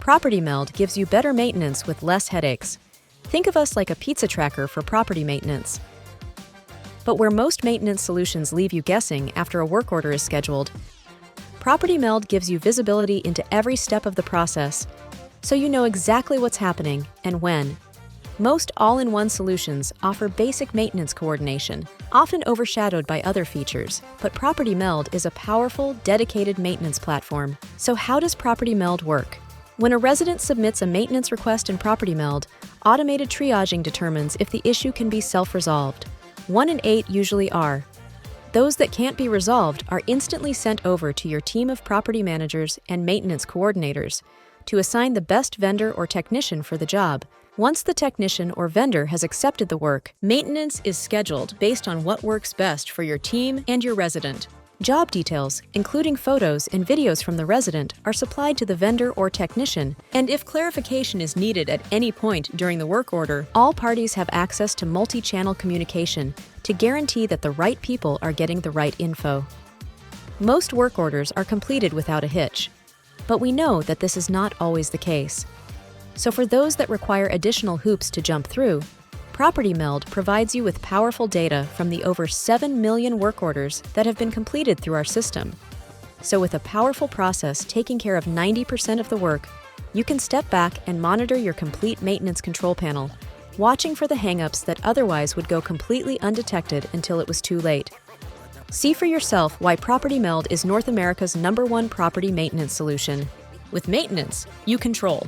Property Meld gives you better maintenance with less headaches. Think of us like a pizza tracker for property maintenance. But where most maintenance solutions leave you guessing after a work order is scheduled, Property Meld gives you visibility into every step of the process, so you know exactly what's happening and when. Most all-in-one solutions offer basic maintenance coordination, often overshadowed by other features, but Property Meld is a powerful, dedicated maintenance platform. So how does Property Meld work? When a resident submits a maintenance request in Property Meld, automated triaging determines if the issue can be self-resolved. 1 in 8 usually are. Those that can't be resolved are instantly sent over to your team of property managers and maintenance coordinators to assign the best vendor or technician for the job. Once the technician or vendor has accepted the work, maintenance is scheduled based on what works best for your team and your resident. Job details, including photos and videos from the resident, are supplied to the vendor or technician, and if clarification is needed at any point during the work order, all parties have access to multi-channel communication to guarantee that the right people are getting the right info. Most work orders are completed without a hitch, but we know that this is not always the case. So for those that require additional hoops to jump through, Property Meld provides you with powerful data from the over 7 million work orders that have been completed through our system. So with a powerful process taking care of 90% of the work, you can step back and monitor your complete maintenance control panel, watching for the hangups that otherwise would go completely undetected until it was too late. See for yourself why Property Meld is North America's #1 property maintenance solution. With maintenance, you control.